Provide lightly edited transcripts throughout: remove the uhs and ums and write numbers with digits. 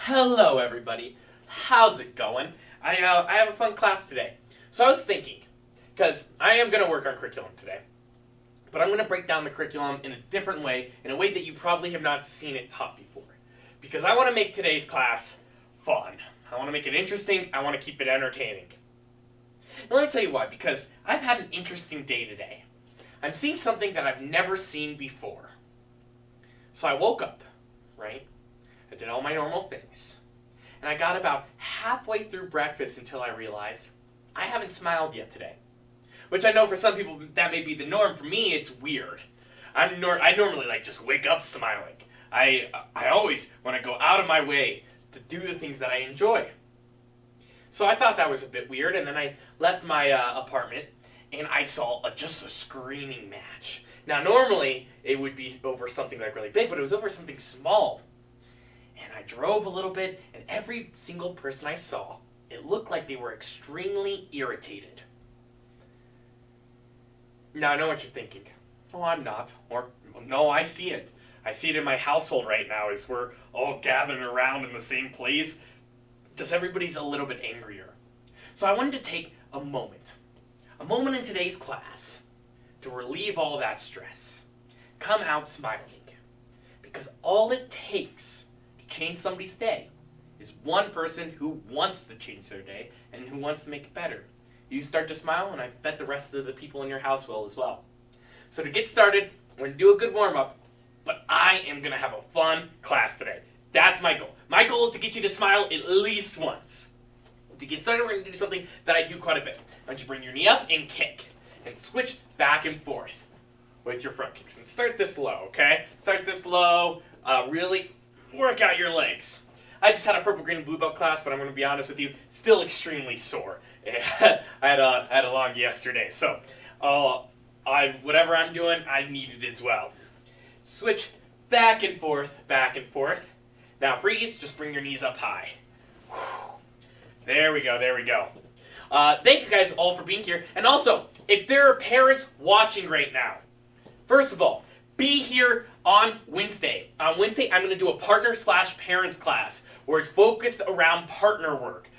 Hello everybody, how's it going? I have a fun class today. So I was thinking, because I am going to work on curriculum today, but I'm going to break down the curriculum in a different way, in a way that you probably have not seen it taught before. Because I want to make today's class fun. I want to make it interesting, I want to keep it entertaining. And let me tell you why, because I've had an interesting day today. I'm seeing something that I've never seen before. So I woke up, right? I did all my normal things. And I got about halfway through breakfast until I realized I haven't smiled yet today. Which I know for some people that may be the norm. For me, it's weird. I normally just wake up smiling. I always want to go out of my way to do the things that I enjoy. So I thought that was a bit weird, and then I left my apartment and I saw just a screaming match. Now normally it would be over something like really big, but it was over something small. And I drove a little bit, and every single person I saw, it looked like they were extremely irritated. Now I know what you're thinking. Oh, I'm not. Or, no, I see it. I see it in my household right now as we're all gathered around in the same place. Just everybody's a little bit angrier. So I wanted to take a moment in today's class to relieve all that stress. Come out smiling. Because all it takes to change somebody's day is one person who wants to change their day and who wants to make it better. You start to smile, and I bet the rest of the people in your house will as well. So to get started, we're going to do a good warm-up, but I am going to have a fun class today. That's my goal. My goal is to get you to smile at least once. To get started, we're going to do something that I do quite a bit. I want you to bring your knee up and kick, and switch back and forth with your front kicks. And start this low, okay? Start this low. Really work out your legs. I just had a purple, green, and blue belt class, but I'm going to be honest with you, still extremely sore. I had a long yesterday, so whatever I'm doing, I need it as well. Switch back and forth, back and forth. Now freeze, just bring your knees up high. There we go, there we go. Thank you guys all for being here. And also, if there are parents watching right now, first of all, be here on Wednesday. On Wednesday, I'm going to do a partner/parents class where it's focused around partner work,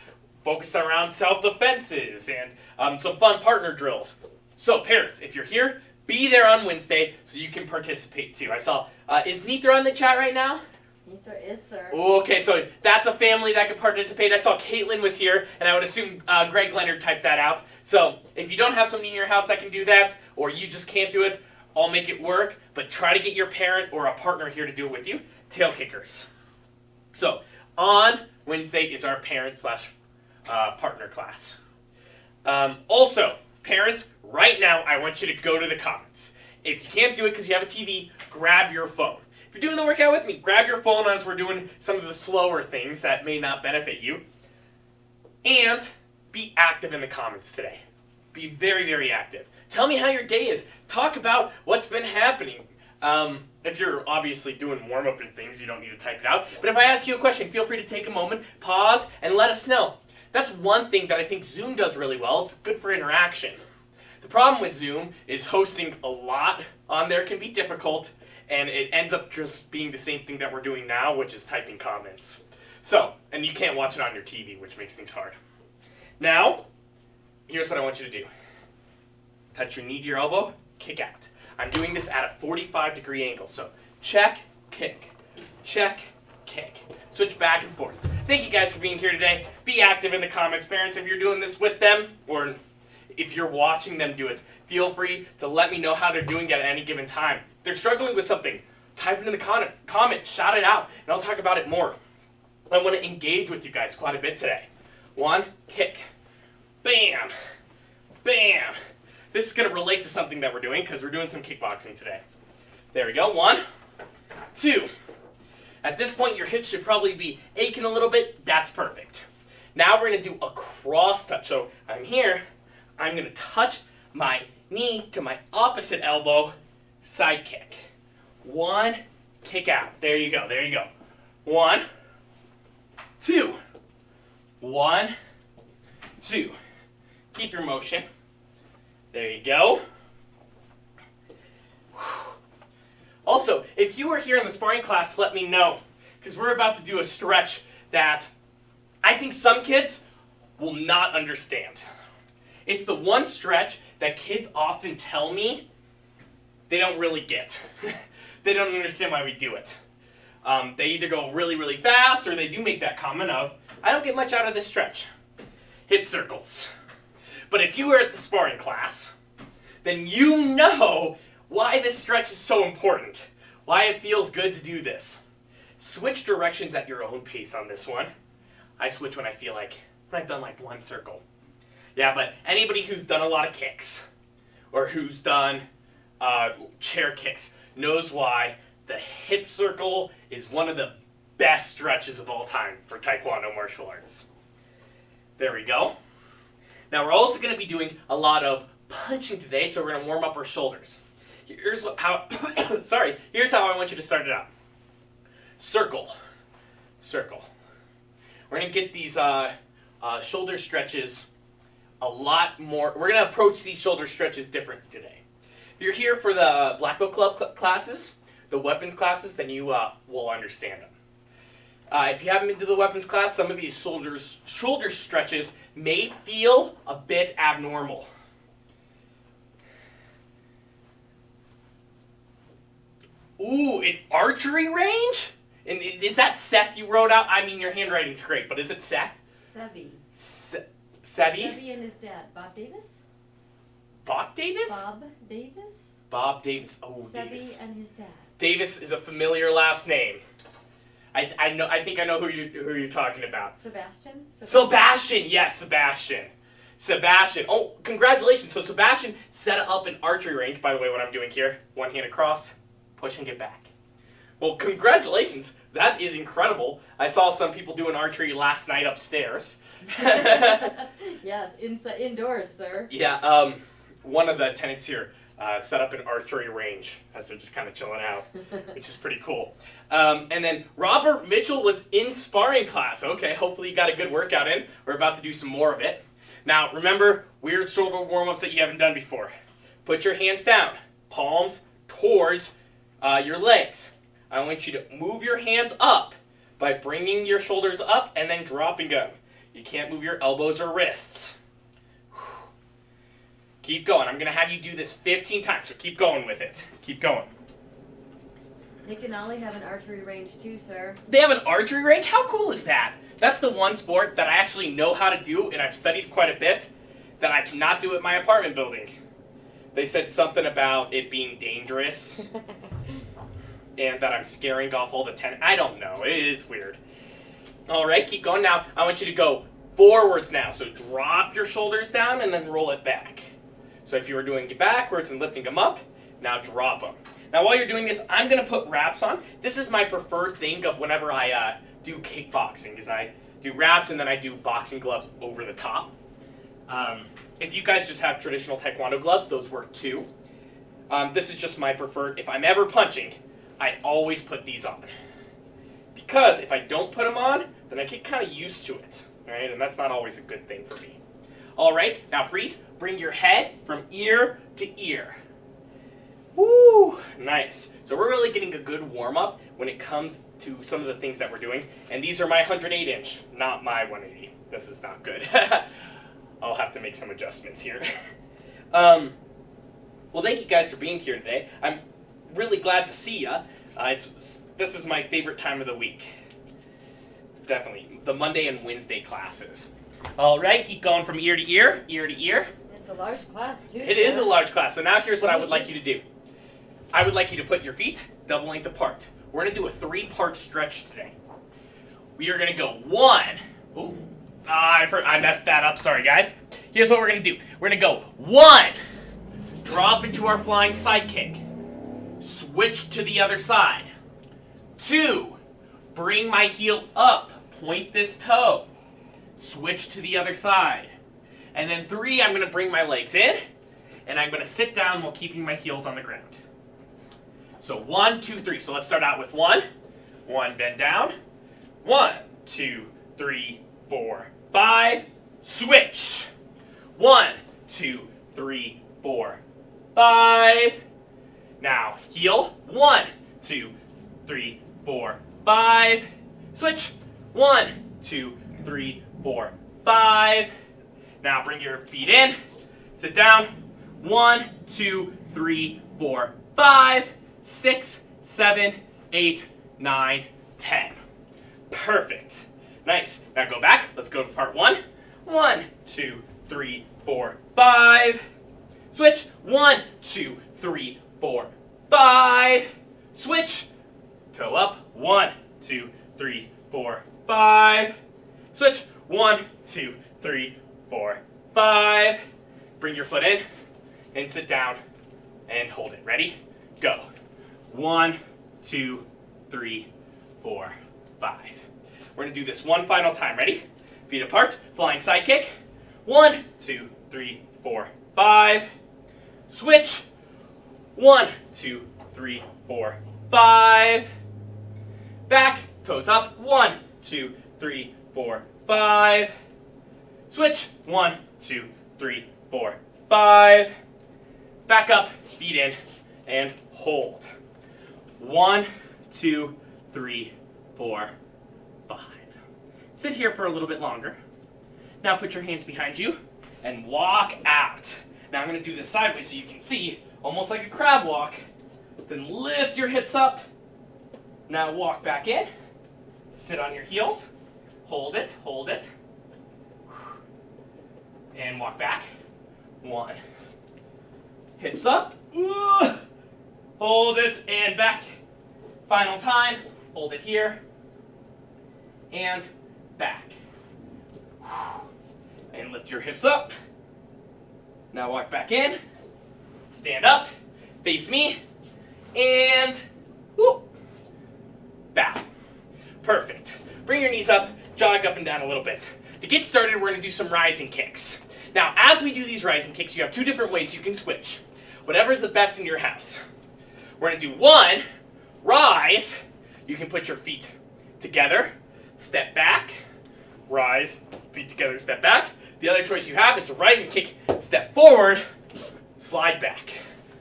focused around self-defenses, and some fun partner drills. So parents, if you're here, be there on Wednesday so you can participate too. I saw, is Nithra in the chat right now? Nithra is, sir. Okay, so that's a family that could participate. I saw Caitlin was here, and I would assume Greg Leonard typed that out. So if you don't have somebody in your house that can do that, or you just can't do it, I'll make it work, but try to get your parent or a partner here to do it with you. Tail kickers. So on Wednesday is our parent/partner class. Also, parents, right now I want you to go to the comments. If you can't do it because you have a TV, grab your phone. If you're doing the workout with me, grab your phone as we're doing some of the slower things that may not benefit you. And be active in the comments today. Be very, very active. Tell me how your day is. Talk about what's been happening. If you're obviously doing warm-up and things, you don't need to type it out. But if I ask you a question, feel free to take a moment, pause, and let us know. That's one thing that I think Zoom does really well. It's good for interaction. The problem with Zoom is hosting a lot on there can be difficult, and it ends up just being the same thing that we're doing now, which is typing comments. So, and you can't watch it on your TV, which makes things hard. Now, here's what I want you to do. Touch your knee to your elbow, kick out. I'm doing this at a 45-degree angle, so check, kick, check, kick. Switch back and forth. Thank you guys for being here today. Be active in the comments, parents, if you're doing this with them, or if you're watching them do it. Feel free to let me know how they're doing at any given time. If they're struggling with something, type it in the comments, shout it out, and I'll talk about it more. I want to engage with you guys quite a bit today. One, kick, bam, bam. This is going to relate to something that we're doing because we're doing some kickboxing today. There we go. 1, 2. At this point, your hips should probably be aching a little bit. That's perfect. Now we're going to do a cross touch. So I'm here. I'm going to touch my knee to my opposite elbow, side kick. 1, kick out. There you go. There you go. 1, 2. 1, 2. Keep your motion. There you go. Also, if you are here in the sparring class, let me know, because we're about to do a stretch that I think some kids will not understand. It's the one stretch that kids often tell me they don't really get. They don't understand why we do it. They either go really, really fast, or they do make that comment of, I don't get much out of this stretch. Hip circles. But if you were at the sparring class, then you know why this stretch is so important. Why it feels good to do this. Switch directions at your own pace on this one. I switch when I feel like, when I've done like one circle. Yeah, but anybody who's done a lot of kicks, or who's done chair kicks, knows why the hip circle is one of the best stretches of all time for Taekwondo martial arts. There we go. Now we're also going to be doing a lot of punching today, so we're going to warm up our shoulders. Here's here's how I want you to start it out. Circle. Circle. We're going to get these shoulder stretches a lot more. We're going to approach these shoulder stretches different today. If you're here for the Black Belt Club classes, the weapons classes, then you will understand them. If you haven't been to the weapons class, some of these shoulder stretches may feel a bit abnormal. Ooh, in archery range? And is that Seth you wrote out? I mean, your handwriting's great, but is it Seth? Sevi. Sevi? Sevi and his dad. Bob Davis? Bob Davis? Bob Davis? Bob Davis. Oh, Sevi Davis. and his dad. Davis is a familiar last name. I think I know who you're talking about. Sebastian? Sebastian, yes, Sebastian. Sebastian. Oh, congratulations. So Sebastian set up an archery range, by the way, what I'm doing here. One hand across, push and get back. Well, congratulations. That is incredible. I saw some people doing archery last night upstairs. Yes, indoors, sir. Yeah, one of the tenants here set up an archery range as they're just kind of chilling out, which is pretty cool. And then Robert Mitchell was in sparring class. Okay, hopefully you got a good workout in. We're about to do some more of it. Now, remember, weird shoulder warm-ups that you haven't done before. Put your hands down, palms towards your legs. I want you to move your hands up by bringing your shoulders up and then dropping them. You can't move your elbows or wrists. Keep going. I'm going to have you do this 15 times, so keep going with it. Keep going. Nick and Ollie have an archery range too, sir. They have an archery range? How cool is that? That's the one sport that I actually know how to do, and I've studied quite a bit, that I cannot do at my apartment building. They said something about it being dangerous, and that I'm scaring off all the tenants. I don't know. It is weird. All right, keep going. Now, I want you to go forwards now. So drop your shoulders down and then roll it back. So if you were doing it backwards and lifting them up, now drop them. Now, while you're doing this, I'm going to put wraps on. This is my preferred thing of whenever I do kickboxing, is I do wraps and then I do boxing gloves over the top. If you guys just have traditional Taekwondo gloves, those work too. This is just my preferred. If I'm ever punching, I always put these on. Because if I don't put them on, then I get kind of used to it, right? And that's not always a good thing for me. All right, now freeze. Bring your head from ear to ear. Woo, nice. So we're really getting a good warm-up when it comes to some of the things that we're doing. And these are my 108-inch, not my 180. This is not good. I'll have to make some adjustments here. Well, thank you guys for being here today. I'm really glad to see ya. This is my favorite time of the week. Definitely. The Monday and Wednesday classes. All right, keep going from ear to ear, ear to ear. It's a large class, too. It is a large class. So now here's what I would like you to do. I would like you to put your feet double length apart. We're going to do a 3-part stretch today. We are going to go 1. Ooh, I messed that up. Sorry, guys. Here's what we're going to do. We're going to go 1. Drop into our flying side kick. Switch to the other side. 2. Bring my heel up. Point this toe. Switch to the other side. And then 3, I'm going to bring my legs in, and I'm going to sit down while keeping my heels on the ground. So 1, 2, 3. So let's start out with 1. 1, bend down. 1, 2, 3, 4, 5. Switch. 1, 2, 3, 4, 5. Now heel. 1, 2, 3, 4, 5. Switch. 1, 2, 3, 4, 5. Now bring your feet in. Sit down. 1, 2, 3, 4, 5, 6, 7, 8, 9, 10. Perfect. Nice. Now go back. Let's go to part 1. 1, 2, 3, 4, 5. Switch. 1, 2, 3, 4, 5. Switch. Toe up. 1, 2, 3, 4, 5. Switch. 1, 2, 3, 4, 5. Bring your foot in and sit down and hold it. Ready? Go. 1, 2, 3, 4, 5. We're going to do this one final time. Ready? Feet apart. Flying side kick. 1, 2, 3, 4, 5. Switch. 1, 2, 3, 4, 5. Back. Toes up. 1, 2, 3, 4, 5. Switch. 1, 2, 3, 4, 5. Back up. Feet in. And hold. 1, 2, 3, 4, 5. Sit here for a little bit longer. Now put your hands behind you and walk out. Now I'm going to do this sideways so you can see, almost like a crab walk. Then lift your hips up. Now walk back in. Sit on your heels. Hold it, hold it. And walk back. 1. Hips up. Hold it and back. Final time. Hold it here. And back. And lift your hips up. Now walk back in. Stand up. Face me. And bow. Perfect. Bring your knees up. Jog up and down a little bit. To get started, we're going to do some rising kicks. Now, as we do these rising kicks, you have 2 different ways you can switch. Whatever is the best in your house. We're going to do 1, rise. You can put your feet together, step back, rise, feet together, step back. The other choice you have is a rising kick, step forward, slide back.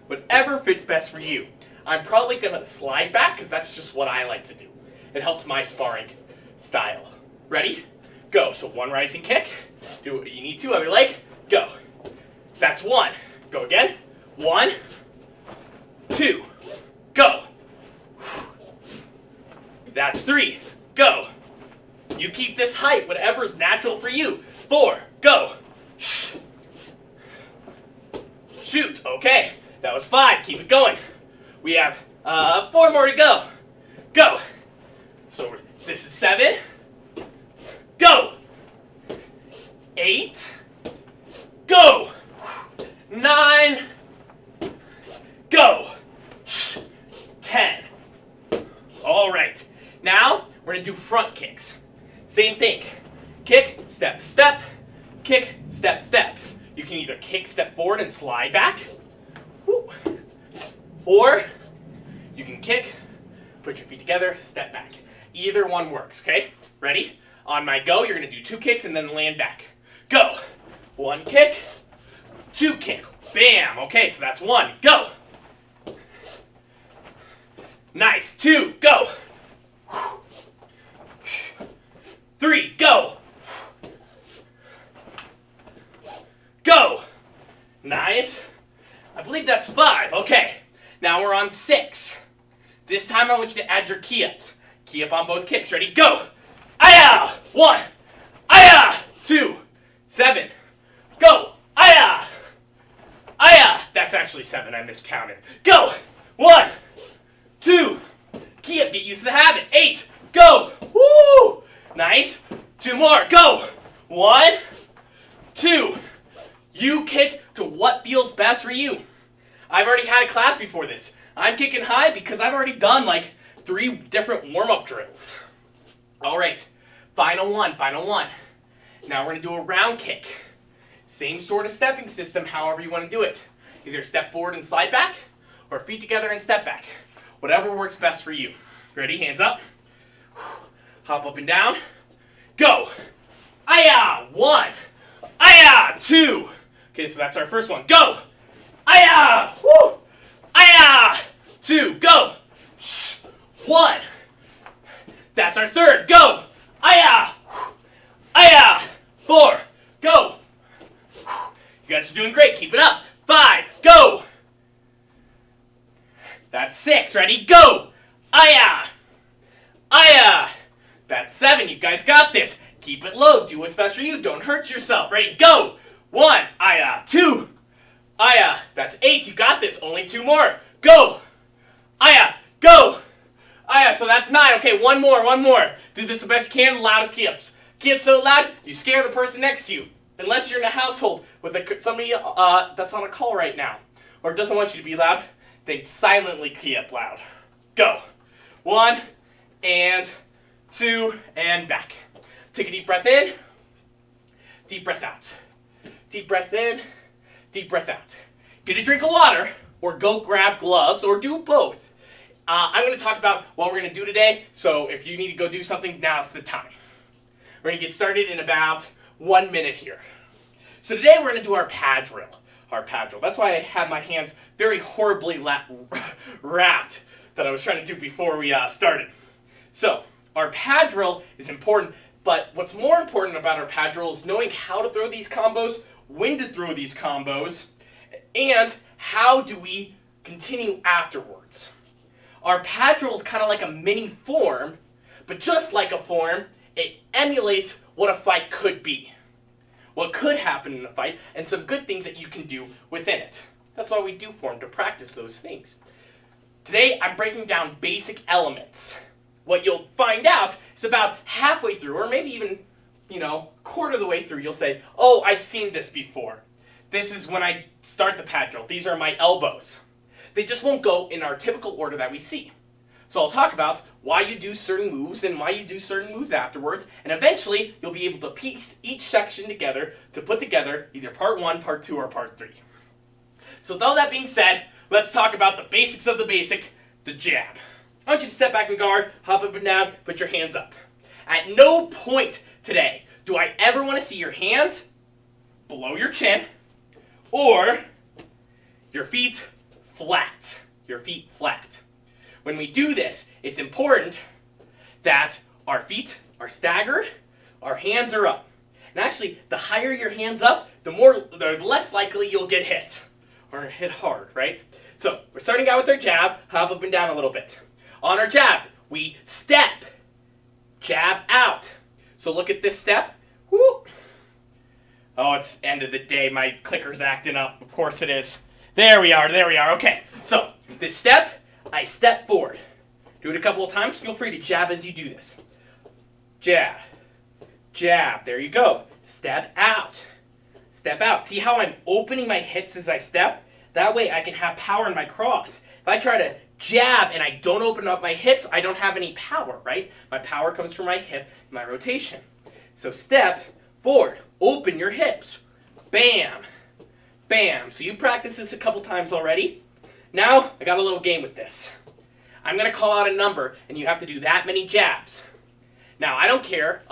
Whatever fits best for you. I'm probably going to slide back because that's just what I like to do. It helps my sparring style. Ready? Go. So 1 rising kick. Do what you need to. Other leg. Go. That's 1. Go again. 1, 2. Go. That's 3. Go. You keep this height, whatever's natural for you. 4. Go. Shoot. Okay. That was 5. Keep it going. We have 4 more to go. Go. So this is 7. Go. 8. Go. 9. Go. 10. All right. Now we're going to do front kicks. Same thing. Kick, step, step. Kick, step, step. You can either kick, step forward and slide back. Or you can kick, put your feet together, step back. Either one works, okay? Ready? On my go, you're going to do 2 kicks and then land back. Go. 1 kick, 2 kick. Bam. Okay, so that's 1. Go. Nice. 2. Go. 3. Go. Go. Nice. I believe that's 5. Okay. Now we're on 6. This time I want you to add your key ups. Key up on both kicks. Ready? Go. Aya! 1. Aya! 2. 7. Go. Aya! Aya! That's actually 7. I miscounted. Go. 1. 2. Key up. Get used to the habit. 8. Go. Woo! Nice. 2 more. Go. 1. 2. You kick to what feels best for you. I've already had a class before this. I'm kicking high because I've already done like 3 different warm-up drills. All right, final one. Now we're going to do a round kick. Same sort of stepping system, however you want to do it. Either step forward and slide back, or feet together and step back. Whatever works best for you. Ready? Hands up. Hop up and down. Go. Aya! 1. Aya! 2. Okay, so that's our first one. Go. Aya! Woo! Aya! 2. Go. 1. That's our third. Go. Aya! Aya! 4, go! You guys are doing great, keep it up. 5, go! That's 6, ready, go! Aya! Aya! That's 7, you guys got this. Keep it low, do what's best for you, don't hurt yourself. Ready, go! 1, aya, 2, aya. That's 8, you got this, only 2 more. Go! Aya, go! Aya, so that's 9. Okay, one more. Do this the best you can, loud as kips. Kip so loud, you scare the person next to you. Unless you're in a household with somebody that's on a call right now, or doesn't want you to be loud, then silently key up loud. Go. 1, and 2, and back. Take a deep breath in, deep breath out. Deep breath in, deep breath out. Get a drink of water, or go grab gloves, or do both. I'm going to talk about what we're going to do today, so if you need to go do something, now's the time. We're going to get started in about 1 minute here. So today we're going to do our pad drill. That's why I have my hands very horribly wrapped that I was trying to do before we started. So our pad drill is important, but what's more important about our pad drill is knowing how to throw these combos, when to throw these combos, and how do we continue afterwards. Our pad drill is kind of like a mini form, but just like a form, it emulates what a fight could be. What could happen in a fight, and some good things that you can do within it. That's why we do form, to practice those things. Today, I'm breaking down basic elements. What you'll find out is about halfway through, or maybe even, quarter of the way through, you'll say, oh, I've seen this before. This is when I start the pad drill. These are my elbows. They just won't go in our typical order that we see. So I'll talk about why you do certain moves and why you do certain moves afterwards, and eventually you'll be able to piece each section together to put together either part 1, part 2, or part 3. So with all that being said, let's talk about the basics of the basic, the jab. I want you to step back and guard, hop up and down, put your hands up. At no point today do I ever want to see your hands below your chin or your feet flat. When we do this, it's important that our feet are staggered, our hands are up. And actually, the higher your hands up, the less likely you'll get hit, or hit hard, right? So, we're starting out with our jab, hop up and down a little bit. On our jab, we step, jab out. So look at this step. Woo. Oh, it's end of the day, my clicker's acting up. Of course it is. There we are. Okay, so this step, I step forward. Do it a couple of times. Feel free to jab as you do this. Jab. Jab. There you go. Step out. Step out. See how I'm opening my hips as I step? That way I can have power in my cross. If I try to jab and I don't open up my hips, I don't have any power, right? My power comes from my hip and my rotation. So step forward. Open your hips. Bam. Bam. So you practiced this a couple times already. Now, I got a little game with this. I'm going to call out a number, and you have to do that many jabs. Now, I don't care.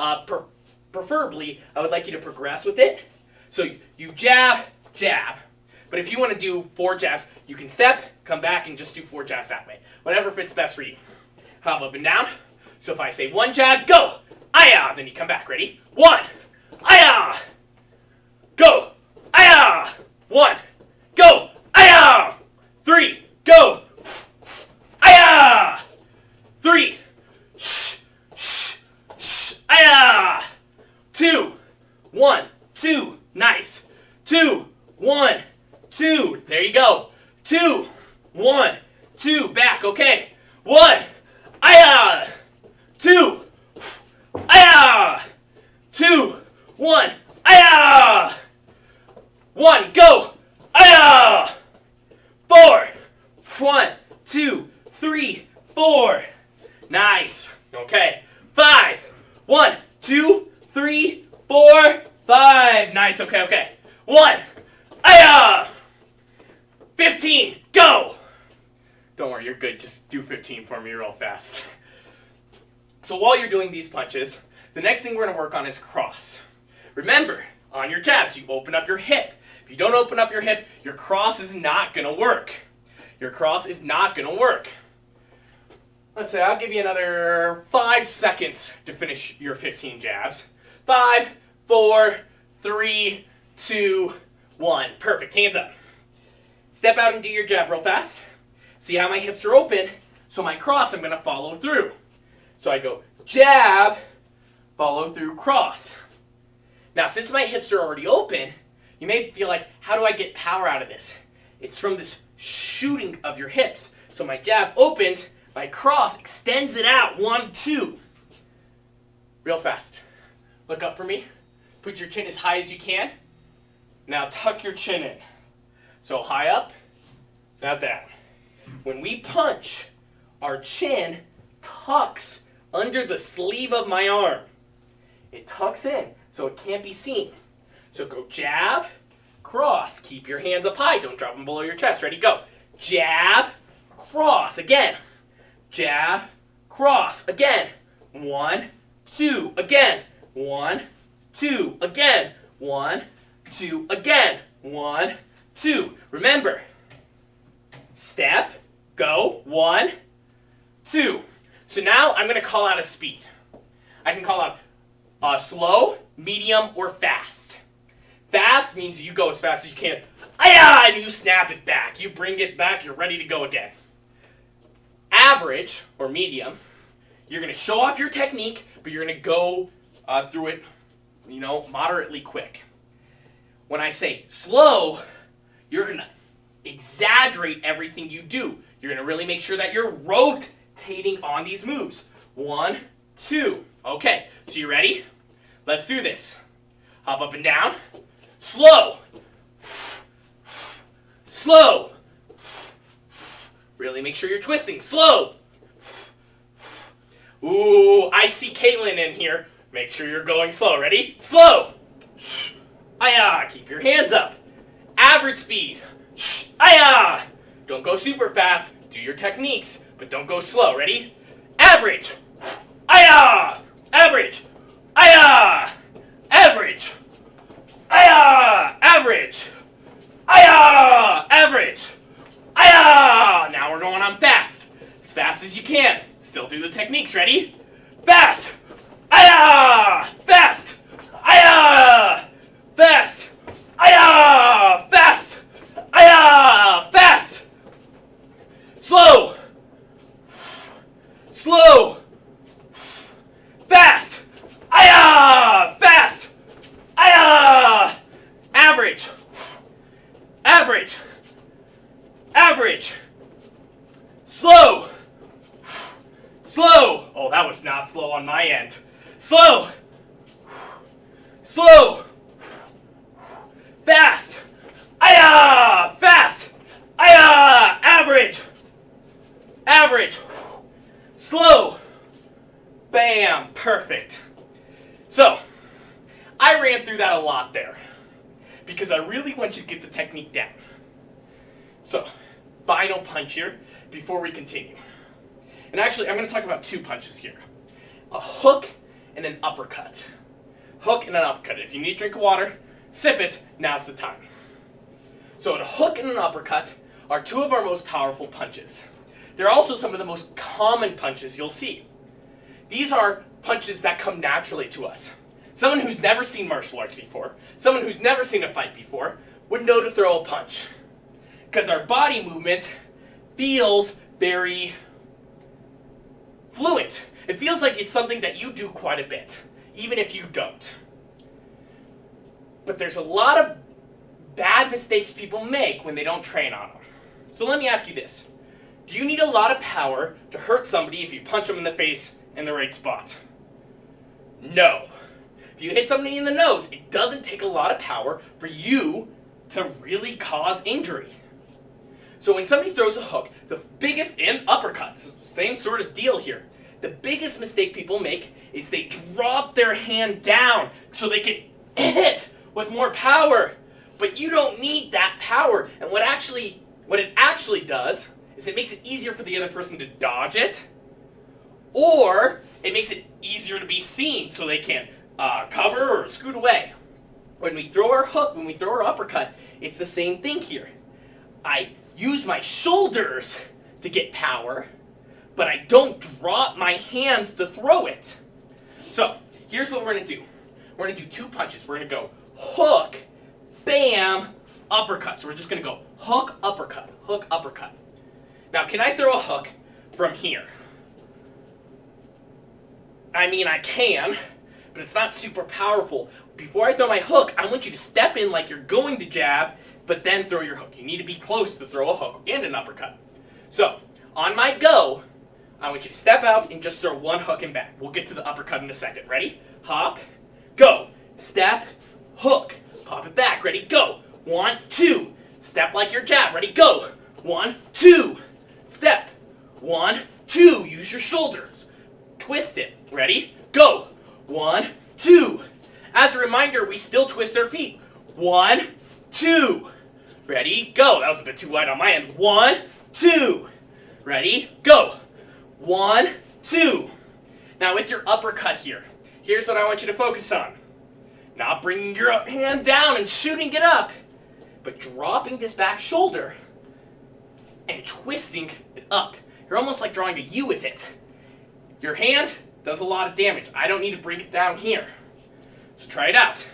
Preferably, I would like you to progress with it. So you jab, jab. But if you want to do 4 jabs, you can step, come back, and just do 4 jabs that way. Whatever fits best for you. Hop up and down. So if I say 1 jab, go! Aya! Then you come back. Ready? 1. Aya! Go! Aya! 1. Go! Aya! 3. Go! Aya! 3. Shh! Shh! Shh! Aya! 2. 1. 2. Nice. 2. 1. 2. There you go. 2. 1. 2. Back. Okay. 1. Aya! 2. Aya! 2. 1. Aya! 1. Go! Aya! 4. 1, 2, 3, 4. Nice. Okay. 5. 1, 2, 3, 4, 5. Nice. Okay. 1. Aya! 15. Go! Don't worry, you're good. Just do 15 for me real fast. So while you're doing these punches, the next thing we're going to work on is cross. Remember, on your jabs, you open up your hip. If you don't open up your hip, your cross is not going to work. Your cross is not going to work. Let's say I'll give you another 5 seconds to finish your 15 jabs. 5, 4, 3, 2, 1. Perfect. Hands up. Step out and do your jab real fast. See how my hips are open? So my cross, I'm going to follow through. So I go jab, follow through, cross. Now, since my hips are already open, you may feel like, how do I get power out of this? It's from this shooting of your hips. So my jab opens, my cross extends it out. 1, 2. Real fast. Look up for me. Put your chin as high as you can. Now tuck your chin in. So high up, now down. When we punch, our chin tucks under the sleeve of my arm. It tucks in, so it can't be seen. So go jab, cross. Keep your hands up high. Don't drop them below your chest. Ready, go. Jab, cross. Again. Jab, cross. Again. 1, 2. Again. 1, 2. Again. 1, 2. Again. 1, 2. Remember, step, go. 1, 2. So now I'm going to call out a speed. I can call out slow, medium, or fast. Fast means you go as fast as you can. And you snap it back. You bring it back. You're ready to go again. Average, or medium, you're going to show off your technique, but you're going to go through it, moderately quick. When I say slow, you're going to exaggerate everything you do. You're going to really make sure that you're rotating on these moves. 1, 2. Okay, so you ready? Let's do this. Hop up and down. Slow. Slow. Really make sure you're twisting. Slow. Ooh, I see Caitlin in here. Make sure you're going slow. Ready? Slow. Keep your hands up. Average speed. Don't go super fast. Do your techniques, but don't go slow. Ready? Average. Average. Average. Average. Average. Now we're going on fast. As fast as you can. Still do the techniques. Ready? Fast. Fast. Fast. Fast. Fast. Slow. Slow. Fast. Fast. Average. Average. Average. Slow. Slow. Oh, that was not slow on my end. Slow. Slow. Fast. Fast. Average. Average. Slow. Bam. Perfect. So, I ran through that a lot there because I really want you to get the technique down. So, final punch here before we continue. And actually, I'm going to talk about 2 punches here. A hook and an uppercut. Hook and an uppercut. If you need a drink of water, sip it. Now's the time. So a hook and an uppercut are 2 of our most powerful punches. They're also some of the most common punches you'll see. These are punches that come naturally to us. Someone who's never seen martial arts before, someone who's never seen a fight before, would know to throw a punch. Because our body movement feels very fluent. It feels like it's something that you do quite a bit, even if you don't. But there's a lot of bad mistakes people make when they don't train on them. So let me ask you this. Do you need a lot of power to hurt somebody if you punch them in the face in the right spot? No. If you hit somebody in the nose, it doesn't take a lot of power for you to really cause injury. So when somebody throws a hook, the biggest, and uppercuts, same sort of deal here. The biggest mistake people make is they drop their hand down so they can hit with more power. But you don't need that power. And what it actually does is it makes it easier for the other person to dodge it, or it makes it easier to be seen so they can cover or scoot away. When we throw our hook, when we throw our uppercut, it's the same thing here. I use my shoulders to get power, but I don't drop my hands to throw it. So, here's what we're going to do. We're going to do 2 punches. We're going to go hook, bam, uppercut. So we're just going to go hook, uppercut, hook, uppercut. Now, can I throw a hook from here? I mean, I can, but it's not super powerful. Before I throw my hook, I want you to step in like you're going to jab, but then throw your hook. You need to be close to throw a hook and an uppercut. So, on my go, I want you to step out and just throw 1 hook and back. We'll get to the uppercut in a second. Ready? Hop, go, step, hook, pop it back. Ready? Go. 1, 2. Step like your jab. Ready? Go. 1, 2. Step. 1, 2. Use your shoulders. Twist it. Ready? Go. 1, 2. As a reminder, we still twist our feet. 1, 2. Ready? Go. That was a bit too wide on my end. 1, 2. Ready? Go. 1, 2. Now with your uppercut here, here's what I want you to focus on. Not bringing your hand down and shooting it up, but dropping this back shoulder and twisting it up. You're almost like drawing a U with it. Your hand does a lot of damage. I don't need to bring it down here. So try it out.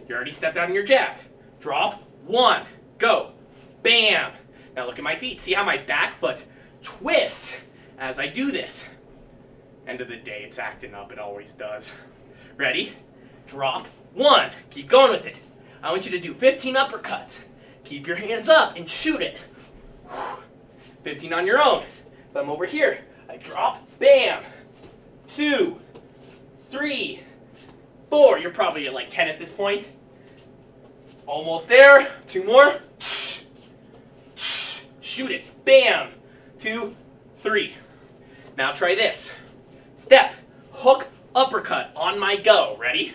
You already stepped out in your jab. Drop, 1, go, bam. Now look at my feet. See how my back foot twists as I do this. End of the day, it's acting up. It always does. Ready? Drop, 1. Keep going with it. I want you to do 15 uppercuts. Keep your hands up and shoot it. 15 on your own. If I'm over here, I drop, bam. 2, 3, 4. You're probably at like 10 at this point. Almost there. 2 more. Shoot it. Bam. 2, 3. Now try this. Step, hook, uppercut on my go. Ready?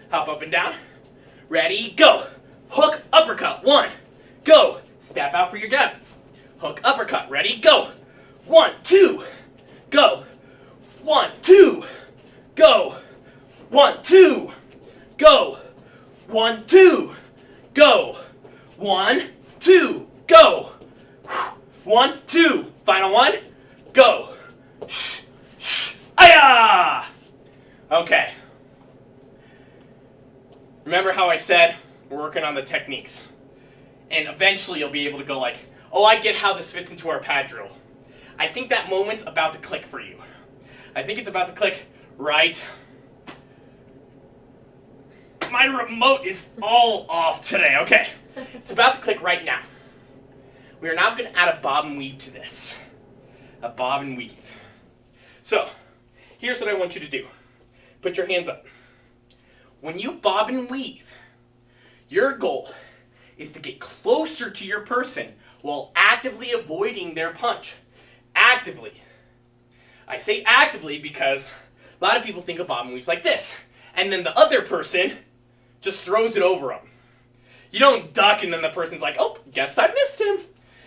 Hop up and down. Ready, go. Hook, uppercut. 1, go. Step out for your jab. Hook, uppercut. Ready, go. 1, 2, go. 1, 2, go. 1, 2, go. 1, 2, go. 1, 2, go. 1, 2. Final 1. Go. Shh, shh, aya! Okay. Remember how I said we're working on the techniques? And eventually you'll be able to go like, oh, I get how this fits into our pad drill. I think that moment's about to click for you. I think it's about to click right. My remote is all off today. Okay. It's about to click right now. We are now going to add a bob and weave to this. A bob and weave. So, here's what I want you to do. Put your hands up. When you bob and weave, your goal is to get closer to your person while actively avoiding their punch. Actively. I say actively because a lot of people think of bob and weaves like this. And then the other person just throws it over them. You don't duck and then the person's like, oh, guess I missed him.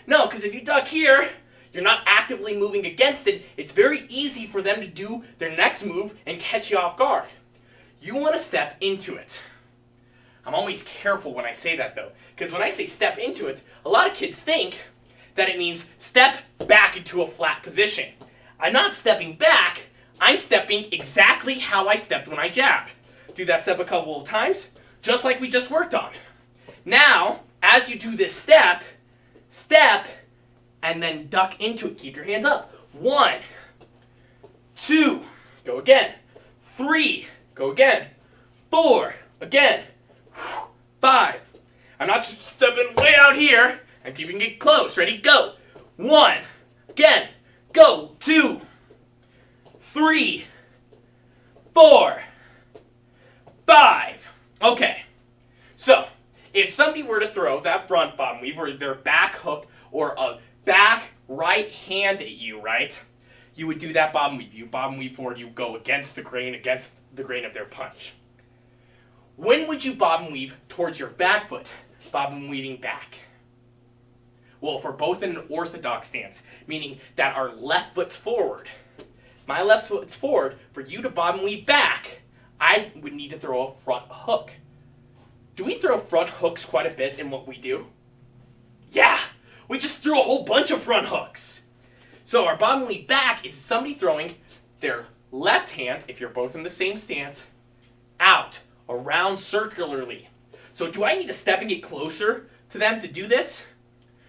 No, because if you duck here, you're not actively moving against it. It's very easy for them to do their next move and catch you off guard. You want to step into it. I'm always careful when I say that though, because when I say step into it, a lot of kids think that it means step back into a flat position. I'm not stepping back, I'm stepping exactly how I stepped when I jabbed. Do that step a couple of times, just like we just worked on. Now, as you do this step, and then duck into it. Keep your hands up. 1, 2, go again. 3, go again. 4, again. 5. I'm not stepping way out here. I'm keeping it close. Ready? Go. 1, again. Go. 2, 3, 4, 5. Okay. So, if somebody were to throw that front bob weave or their back hook or a back right hand at you, right? You would do that bob and weave. You bob and weave forward, you go against the grain of their punch. When would you bob and weave towards your back foot? Bob and weaving back. Well, for both in an orthodox stance, meaning that our left foot's forward. My left foot's forward. For you to bob and weave back, I would need to throw a front hook. Do we throw front hooks quite a bit in what we do? Yeah, we just threw a whole bunch of front hooks. So our bob and weave back is somebody throwing their left hand, if you're both in the same stance, out, around circularly. So do I need to step and get closer to them to do this?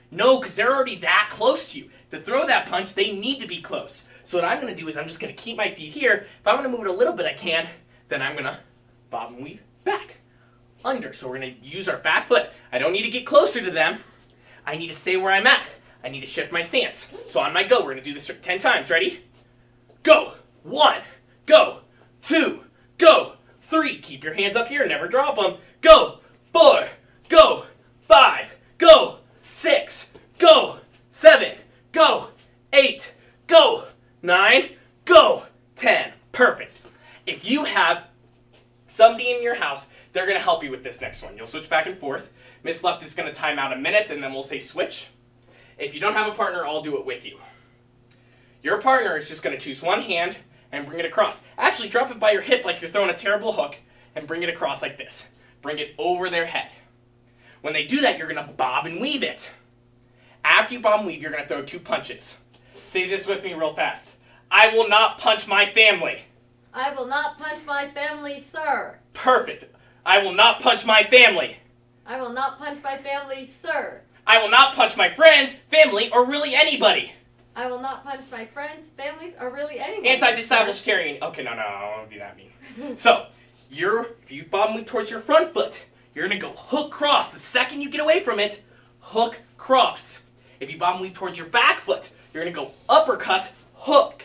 No, because they're already that close to you. To throw that punch, they need to be close. So what I'm going to do is I'm just going to keep my feet here. If I want to move it a little bit, I can. Then I'm going to bob and weave back, under. So we're going to use our back foot. I don't need to get closer to them. I need to stay where I'm at. I need to shift my stance. So on my go, we're going to do this 10 times. Ready? Go. 1. Go. 2. Go. 3. Keep your hands up here. Never drop them. Go. 4. Go. 5. Go. 6. Go. 7. Go. 8. Go. 9. Go. 10. Perfect. If you have somebody in your house, they're going to help you with this next one. You'll switch back and forth. Miss Left is going to time out a minute, and then we'll say switch. If you don't have a partner, I'll do it with you. Your partner is just going to choose one hand and bring it across. Actually, drop it by your hip like you're throwing a terrible hook and bring it across like this. Bring it over their head. When they do that, you're going to bob and weave it. After you bob and weave, you're going to throw 2 punches. Say this with me real fast. I will not punch my family. I will not punch my family, sir. Perfect. I will not punch my family. I will not punch my family, sir. I will not punch my friends, family, or really anybody. I will not punch my friends, families, or really anybody. Anti-establishmentarian. Okay, no, I don't want to be that mean. So, if you bob and weave towards your front foot, you're going to go hook cross. The second you get away from it, hook cross. If you bob and weave towards your back foot, you're going to go uppercut, hook.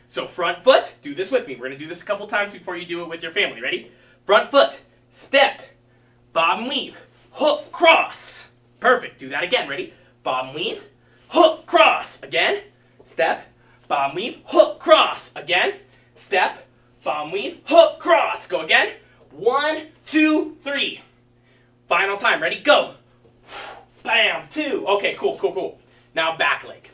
So front foot, do this with me. We're going to do this a couple times before you do it with your family. Ready? Front foot, step, bob and weave, hook cross. Perfect. Do that again. Ready? Bob and weave, hook cross. Again, step, bob and weave, hook cross. Again, step, bob and weave, hook cross. Go again. 1, 2, 3. Final time. Ready? Go. Bam. 2. Okay, cool. Now back leg.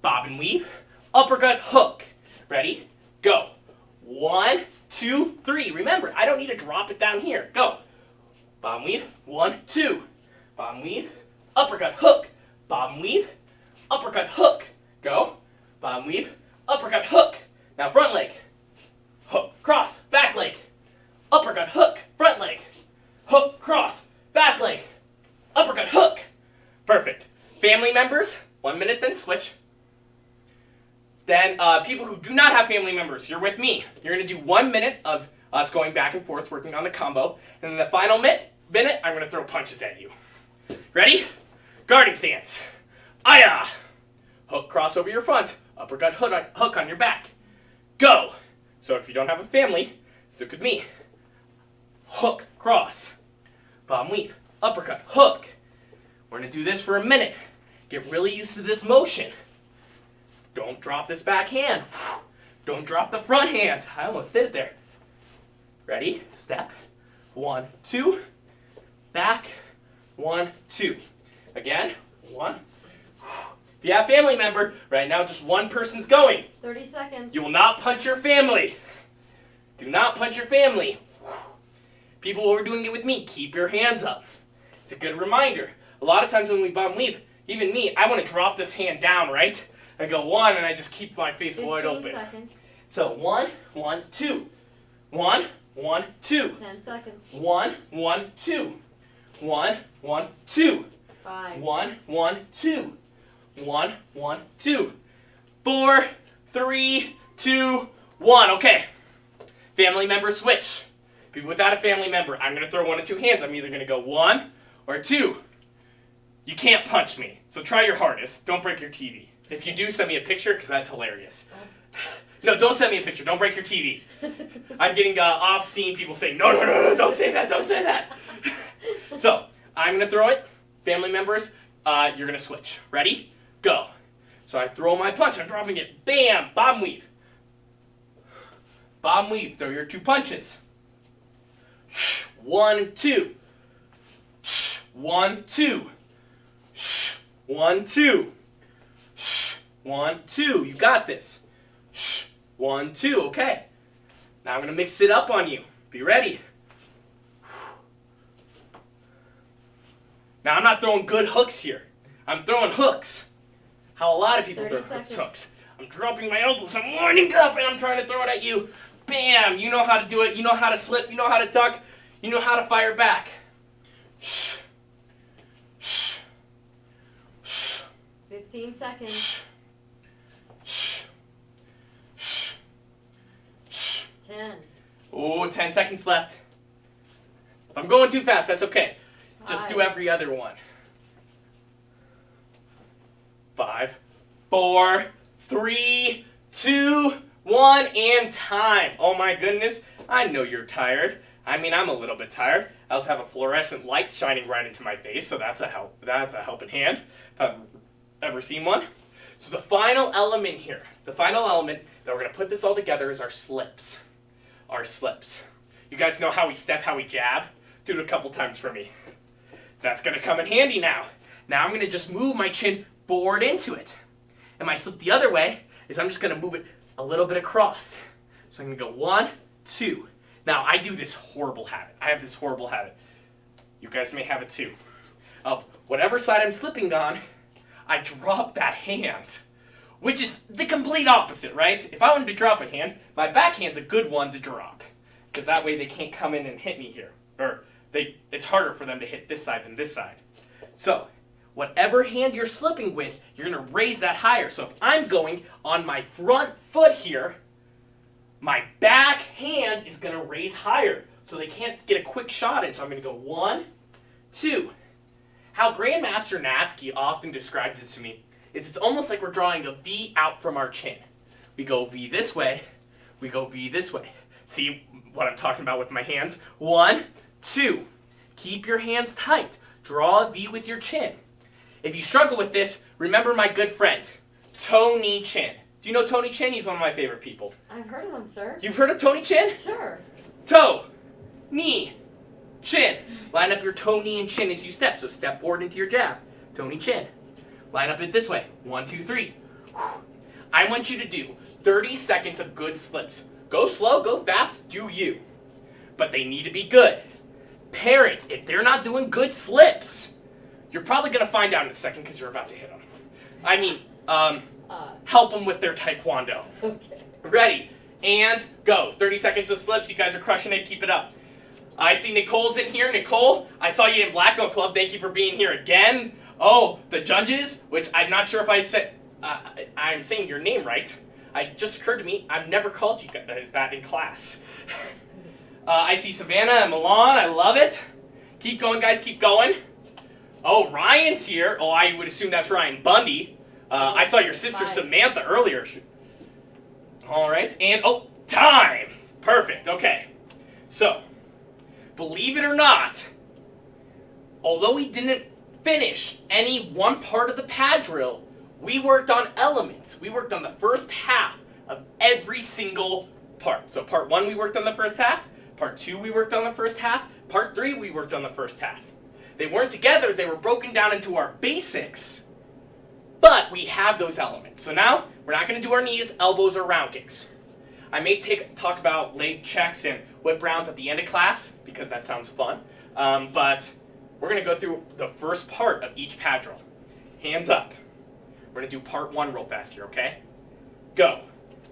Bob and weave, uppercut, hook. Ready? Go. 1, 2, 3. Remember, I don't need to drop it down here. Go. Bob and weave. 1, 2. Bob and weave, uppercut, hook. Bob and weave, uppercut, hook. Go. Bob and weave, uppercut, hook. Now front leg. Hook, cross, back leg. Uppercut, hook, front leg. Hook, cross, back leg. Uppercut, hook. Perfect. Family members, 1 minute, then switch. Then people who do not have family members, you're with me. You're going to do 1 minute of us going back and forth, working on the combo. And then the final minute, I'm going to throw punches at you. Ready? Guarding stance. Aya. Hook cross over your front. Uppercut hook on your back. Go. So if you don't have a family, so could me. Hook cross. Bob and weave. Uppercut hook. We're going to do this for a minute. Get really used to this motion. Don't drop this back hand. Don't drop the front hand. I almost did it there. Ready? Step. 1, 2. Back. 1, 2. Again. 1. If you have a family member, right now just one person's going. 30 seconds. You will not punch your family. Do not punch your family. People who are doing it with me, keep your hands up. It's a good reminder. A lot of times when we bob and weave, even me, I want to drop this hand down, right? I go 1 and I just keep my face wide open. 15 seconds. So 1, 1, 2. 1, 1, 2. 10 seconds. 1, 1, 2. 1, 1, 2. 5. 1, 1, 2. 1, 1, 2. 4, 3, 2, 1. Okay. Family member switch. People without a family member, I'm going to throw 1 or 2 hands. I'm either going to go 1 or 2. You can't punch me, so try your hardest. Don't break your TV. If you do, send me a picture, because that's hilarious. No, don't send me a picture. Don't break your TV. I'm getting off-scene people saying, no, don't say that. So, I'm going to throw it. Family members, you're going to switch. Ready? Go. So I throw my punch. I'm dropping it. Bam! Bob and weave. Bob and weave. Throw your 2 punches. 1, 2. 1, 2. 1, 2. 1, 2. You got this. 1, 2. Okay. Now I'm going to mix it up on you. Be ready. Now I'm not throwing good hooks here. I'm throwing hooks. how a lot of people 30 throw seconds. hooks. I'm dropping my elbows, I'm winding up, and I'm trying to throw it at you. Bam! You know how to do it, you know how to slip, you know how to duck, you know how to fire back. Shh. Shh. Shh. 15 seconds. Shh. Shh. Shh. 10. Ooh, 10 seconds left. If I'm going too fast, that's okay. Just do 5. every other one. 5, 4, 3, 2, 1, and time. Oh my goodness, I know you're tired. I mean, I'm a little bit tired. I also have a fluorescent light shining right into my face, so that's a helping hand, if I've ever seen one. So the final element here, the final element that we're gonna put this all together is our slips. Our slips. You guys know how we step, how we jab? Do it a couple times for me. That's gonna come in handy now. Now I'm gonna just move my chin forward into it. And my slip the other way is I'm just gonna move it a little bit across. So I'm gonna go 1, 2. Now I do this horrible habit. I have this horrible habit. You guys may have it too. Of whatever side I'm slipping on, I drop that hand. Which is the complete opposite, right? If I wanted to drop a hand, my backhand's a good one to drop. Because that way they can't come in and hit me here. Or it's harder for them to hit this side than this side. So, whatever hand you're slipping with, you're going to raise that higher. So if I'm going on my front foot here, my back hand is going to raise higher. So they can't get a quick shot in. So I'm going to go 1, 2. How Grandmaster Natsuki often described this to me is it's almost like we're drawing a V out from our chin. We go V this way, we go V this way. See what I'm talking about with my hands? 1, 2. Keep your hands tight. Draw a V with your chin. If you struggle with this, remember my good friend, Tony Chin. Do you know Tony Chin? He's one of my favorite people. I've heard of him, sir. You've heard of Tony Chin? Sure. Toe, knee, chin. Line up your toe, knee, and chin as you step. So step forward into your jab. Tony Chin. Line up it this way. 1, 2, 3. I want you to do 30 seconds of good slips. Go slow, go fast, do you. But they need to be good. Parents, if they're not doing good slips, you're probably going to find out in a second because you're about to hit them. I mean, help them with their taekwondo. Okay. Ready, and go. 30 seconds of slips. You guys are crushing it. Keep it up. I see Nicole's in here. Nicole, I saw you in Black Belt Club. Thank you for being here again. Oh, the judges, which I'm not sure if I said, I'm saying your name right. It just occurred to me, I've never called you guys that in class. I see Savannah and Milan. I love it. Keep going, guys. Keep going. Oh, Ryan's here. Oh, I would assume that's Ryan Bundy. I saw your sister Samantha earlier. All right. And, oh, time. Perfect. Okay. So, believe it or not, although we didn't finish any one part of the pad drill, we worked on elements. We worked on the first half of every single part. So part 1 we worked on the first half, part 2 we worked on the first half, part 3 we worked on the first half. They weren't together, they were broken down into our basics, but we have those elements. So now, we're not going to do our knees, elbows, or round kicks. I may talk about leg checks and whip rounds at the end of class, because that sounds fun, but we're going to go through the first part of each pad drill. Hands up. We're going to do part 1 real fast here, okay? Go.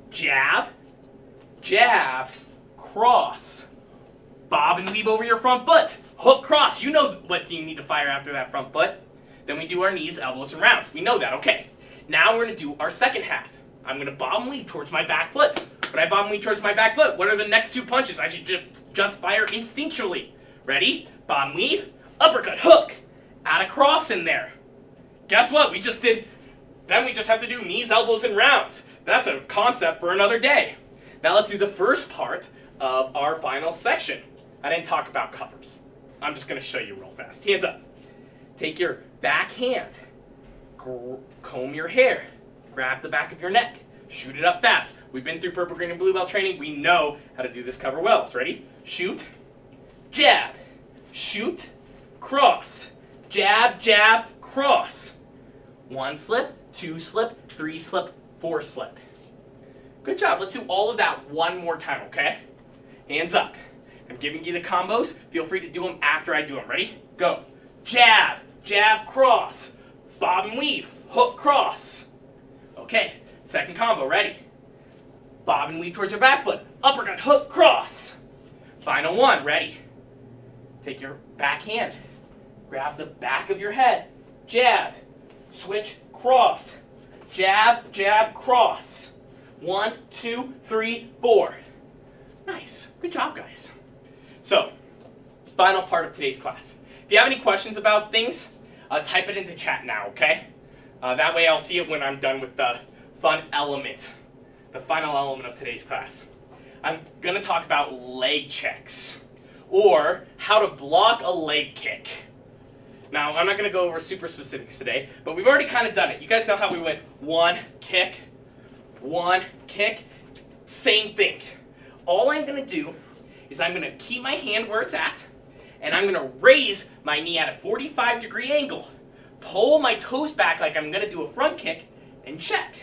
Jab, jab, cross. Bob and weave over your front foot. Hook, cross. You know what you need to fire after that front foot. Then we do our knees, elbows, and rounds. We know that, okay. Now we're going to do our second half. I'm going to bob and weave towards my back foot. When I bob and weave towards my back foot, what are the next 2 punches? I should just fire instinctually. Ready? Bob and weave, uppercut, hook. Add a cross in there. Guess what? We just have to do knees, elbows, and rounds. That's a concept for another day. Now let's do the first part of our final section. I didn't talk about covers. I'm just going to show you real fast. Hands up. Take your back hand. Comb your hair. Grab the back of your neck. Shoot it up fast. We've been through purple, green, and blue belt training. We know how to do this cover well. So ready? Shoot. Jab. Shoot. Cross. Jab, jab, cross. 1 slip, 2 slip, 3 slip, 4 slip. Good job. Let's do all of that one more time, okay? Hands up. I'm giving you the combos. Feel free to do them after I do them. Ready? Go. Jab, jab, cross. Bob and weave. Hook, cross. Okay, second combo, ready? Bob and weave towards your back foot. Uppercut, hook, cross. Final one, ready? Take your back hand. Grab the back of your head. Jab, switch, cross. Jab, jab, cross. 1, 2, 3, 4. Nice. Good job, guys. So, final part of today's class. If you have any questions about things, type it into chat now, okay? That way I'll see it when I'm done with the fun element, the final element of today's class. I'm going to talk about leg checks, or how to block a leg kick. Now, I'm not going to go over super specifics today, but we've already kind of done it. You guys know how we went 1 kick, 1 kick, same thing. All I'm going to do is I'm going to keep my hand where it's at, and I'm going to raise my knee at a 45-degree angle. Pull my toes back like I'm going to do a front kick, and check.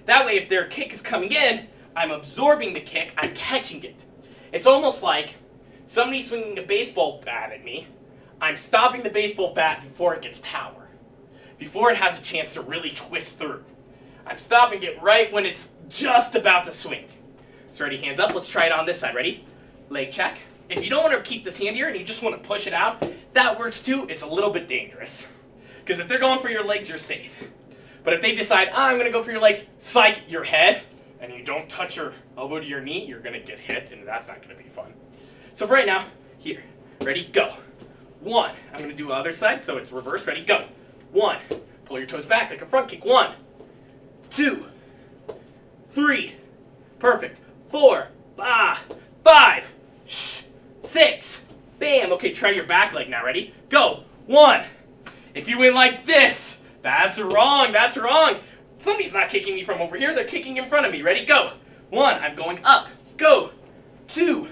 That way, if their kick is coming in, I'm absorbing the kick, I'm catching it. It's almost like somebody swinging a baseball bat at me. I'm stopping the baseball bat before it gets power, before it has a chance to really twist through. I'm stopping it right when it's just about to swing. So ready, hands up, let's try it on this side. Ready? Leg check. If you don't want to keep this hand here and you just want to push it out, that works too. It's a little bit dangerous. Because if they're going for your legs, you're safe. But if they decide, I'm going to go for your legs, psych your head, and you don't touch your elbow to your knee, you're going to get hit, and that's not going to be fun. So for right now, here, ready, go. 1, I'm going to do other side, so it's reverse, ready, go. 1, pull your toes back like a front kick. 1, 2, 3, perfect. 4, 5, 6, bam. Okay, try your back leg now, ready, go. 1, if you went like this, that's wrong, that's wrong. Somebody's not kicking me from over here, they're kicking in front of me. Ready, go. 1, I'm going up, go. 2,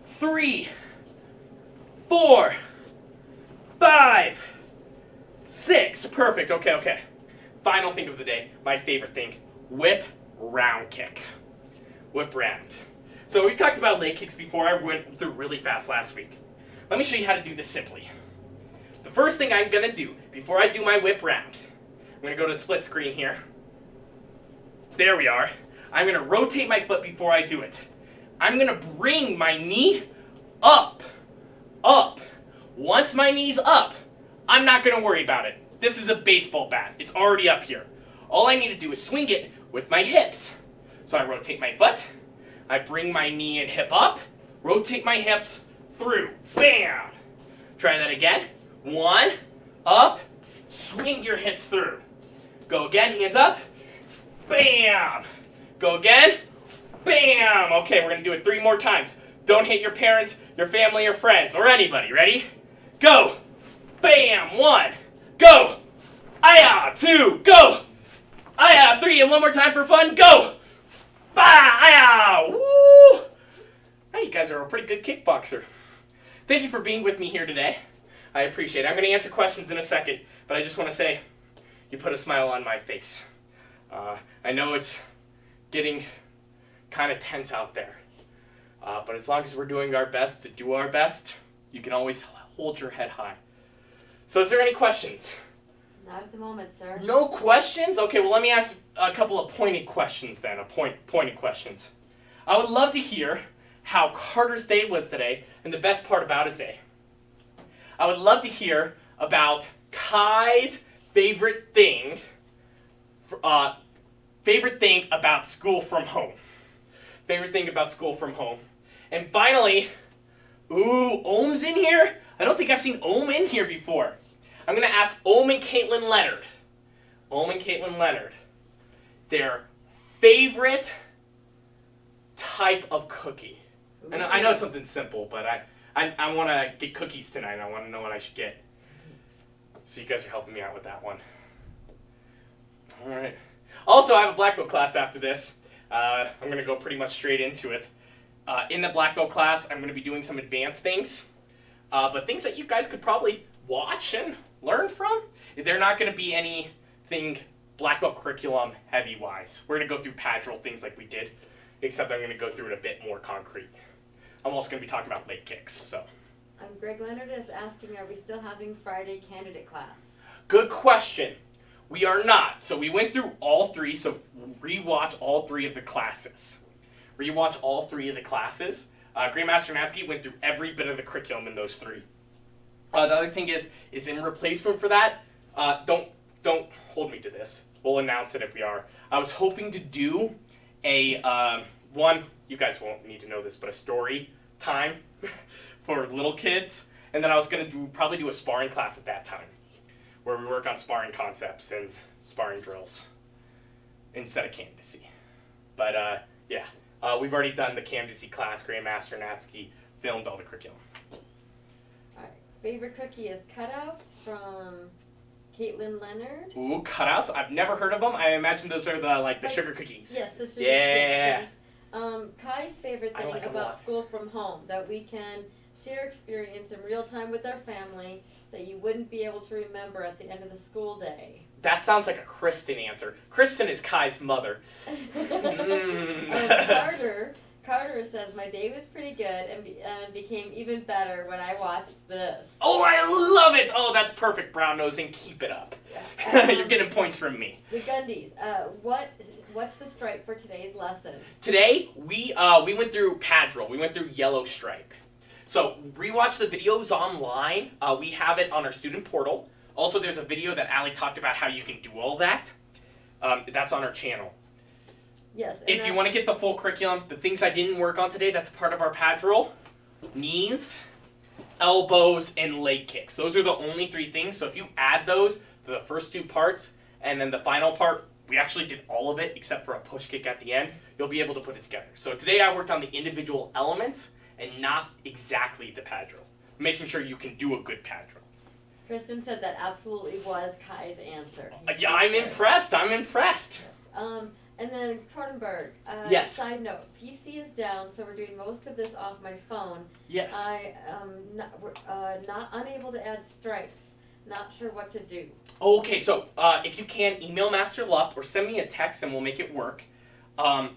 3, 4, 5, 6, perfect, okay. Final thing of the day, my favorite thing, whip round kick. Whip round. So we talked about leg kicks before, I went through really fast last week. Let me show you how to do this simply. The first thing I'm going to do, before I do my whip round, I'm going to go to split screen here. There we are. I'm going to rotate my foot before I do it. I'm going to bring my knee up. Once my knee's up, I'm not going to worry about it. This is a baseball bat. It's already up here. All I need to do is swing it with my hips. So I rotate my foot. I bring my knee and hip up. Rotate my hips through. Bam! Try that again. 1, up, swing your hips through. Go again, hands up. Bam! Go again. Bam! Okay, we're going to do it 3 more times. Don't hit your parents, your family, or friends, or anybody. Ready? Go! Bam! 1. Go! Aya! 2. Go! Aya! 3. And 1 more time for fun. Go! Ba! Aya! Woo! Hey, you guys are a pretty good kickboxer. Thank you for being with me here today. I appreciate it. I'm going to answer questions in a second, but I just want to say you put a smile on my face. I know it's getting kind of tense out there, but as long as we're doing our best to do our best, you can always hold your head high. So is there any questions? Not at the moment, sir. No questions? Okay, well let me ask a couple of pointed questions then, pointed questions. I would love to hear how Carter's day was today and the best part about his day. I would love to hear about Kai's favorite thing about school from home. Favorite thing about school from home. And finally, Ohm's in here? I don't think I've seen Ohm in here before. I'm going to ask Ohm and Caitlin Leonard their favorite type of cookie. And I know it's something simple, but I want to get cookies tonight. I want to know what I should get. So you guys are helping me out with that one. All right. Also, I have a black belt class after this. I'm going to go pretty much straight into it. In the black belt class, I'm going to be doing some advanced things, but things that you guys could probably watch and learn from. They're not going to be anything black belt curriculum heavy-wise. We're going to go through pastoral things like we did, except I'm going to go through it a bit more concrete. I'm also going to be talking about leg kicks. So, Greg Leonard is asking, are we still having Friday candidate class? good question. We are not. So we went through all three, so rewatch all three of the classes. Rewatch all three of the classes. Grandmaster Natsky went through every bit of the curriculum in those three. The other thing is in replacement for that, don't hold me to this. We'll announce it if we are. I was hoping to do a, one, you guys won't need to know this, but a story time for little kids. And then I was going to probably do a sparring class at that time, where we work on sparring concepts and sparring drills instead of candidacy. But yeah, we've already done the candidacy class. Grandmaster Natsky filmed all the curriculum. All right. Favorite cookie is cutouts from Caitlin Leonard. Ooh, cutouts! I've never heard of them. I imagine those are the sugar cookies. Yes, the sugar yeah. cookies. Kai's favorite thing like about school from home, that we can share experience in real time with our family that you wouldn't be able to remember at the end of the school day. That sounds like a Kristen answer. Kristen is Kai's mother. Carter says, my day was pretty good and became even better when I watched this. Oh, I love it! Oh, that's perfect, brown nosing. Keep it up. Yeah. You're getting points from me. The Gundies, what's the stripe for today's lesson? Today, we went through Padril. We went through Yellow Stripe. So, rewatch the videos online. We have it on our student portal. Also, there's a video that Allie talked about how you can do all that. That's on our channel. Yes. If you want to get the full curriculum, the things I didn't work on today, that's part of our Padril. Knees, elbows, and leg kicks. Those are the only three things. So if you add those to the first two parts, and then the final part, we actually did all of it except for a push kick at the end, you'll be able to put it together. So today I worked on the individual elements and not exactly the Padril, making sure you can do a good Padril. Kristen said that absolutely was Kai's answer. Yeah, I'm impressed. I'm impressed. Yes. And then Cronenberg. Yes. Side note: PC is down, so we're doing most of this off my phone. Yes. I am not unable to add stripes. Not sure what to do. Okay, so if you can, email Master Luft or send me a text and we'll make it work.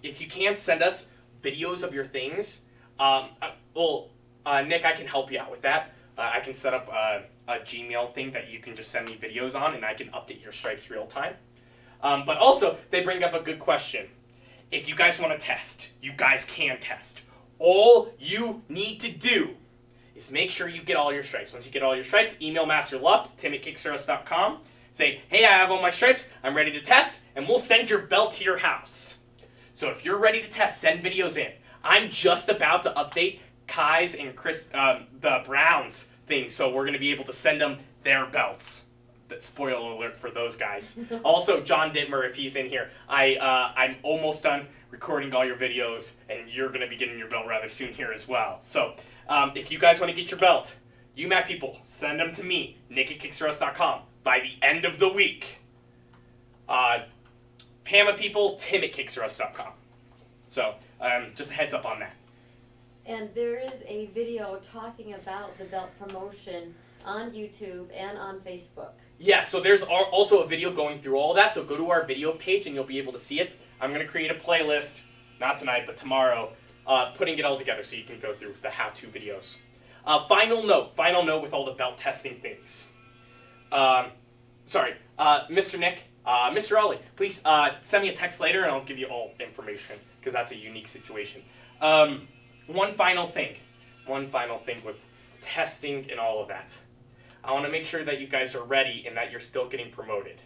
If you can, send us videos of your things. Nick, I can help you out with that. I can set up a Gmail thing that you can just send me videos on, and I can update your stripes real time. But also, they bring up a good question. If you guys want to test, you guys can test. All you need to do is make sure you get all your stripes. Once you get all your stripes, email Master Luft, tim@kicksRus.com. Say, hey, I have all my stripes, I'm ready to test, and we'll send your belt to your house. So if you're ready to test, send videos in. I'm just about to update Kai's and the Browns thing, so we're going to be able to send them their belts. Spoiler alert for those guys. Also, John Dittmer, if he's in here, I'm almost done recording all your videos, and you're going to be getting your belt rather soon here as well. So, if you guys want to get your belt, UMAC people, send them to me, nick@kicksrus.com, by the end of the week. PAMA people, tim@kicksrus.com. So, just a heads up on that. And there is a video talking about the belt promotion on YouTube and on Facebook. Yeah, so there's also a video going through all that, so go to our video page and you'll be able to see it. I'm going to create a playlist, not tonight, but tomorrow, putting it all together so you can go through the how-to videos. Final note with all the belt testing things. Mr. Nick, Mr. Ollie, please send me a text later and I'll give you all information, because that's a unique situation. One final thing with testing and all of that. I want to make sure that you guys are ready and that you're still getting promoted.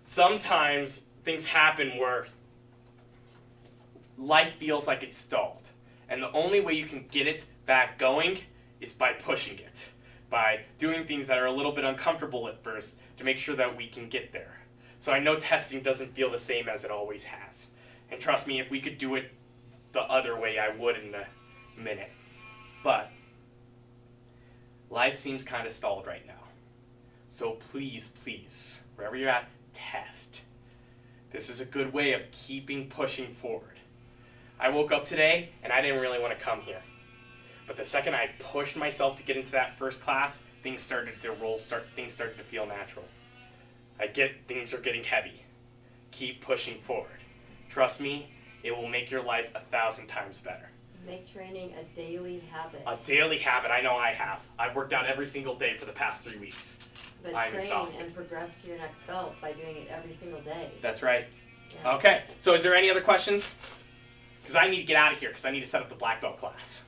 Sometimes things happen where life feels like it's stalled. And the only way you can get it back going is by pushing it. By doing things that are a little bit uncomfortable at first to make sure that we can get there. So I know testing doesn't feel the same as it always has. And trust me, if we could do it the other way, I would in a minute. But life seems kind of stalled right now. So please, wherever you're at, test. This is a good way of keeping pushing forward. I woke up today and I didn't really want to come here. But the second I pushed myself to get into that first class, things started to roll, things started to feel natural. Things are getting heavy. Keep pushing forward. Trust me, it will make your life 1,000 times better. Make training a daily habit. A daily habit, I know I have. I've worked out every single day for the past 3 weeks. But I'm train exhausted. and progress to your next belt by doing it every single day. That's right. Yeah. Okay, so is there any other questions? Because I need to get out of here because I need to set up the black belt class.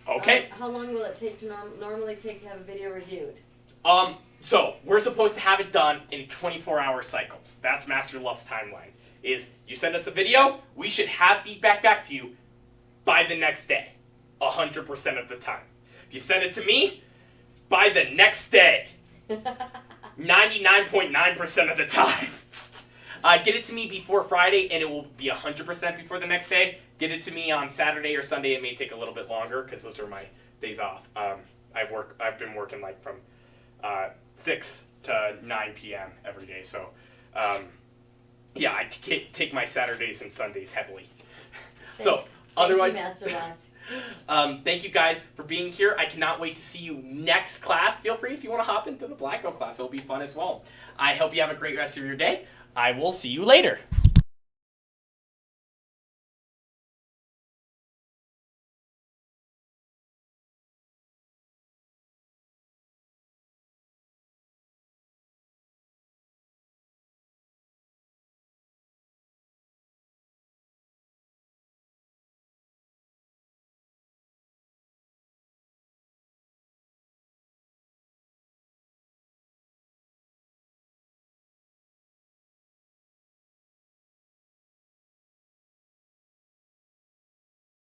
Okay. How long will it take to normally take to have a video reviewed? So we're supposed to have it done in 24-hour cycles. That's Master Love's timeline. Is you send us a video, we should have feedback back to you by the next day, 100% of the time. If you send it to me, by the next day, 99.9% of the time. Get it to me before Friday, and it will be 100% before the next day. Get it to me on Saturday or Sunday. It may take a little bit longer because those are my days off. I've been working like from 6 to 9 p.m. every day. So, yeah, I take my Saturdays and Sundays heavily. So, otherwise, Thank you, Master Love. thank you guys for being here. I cannot wait to see you next class. Feel free if you want to hop into the black belt class. It'll be fun as well. I hope you have a great rest of your day. I will see you later.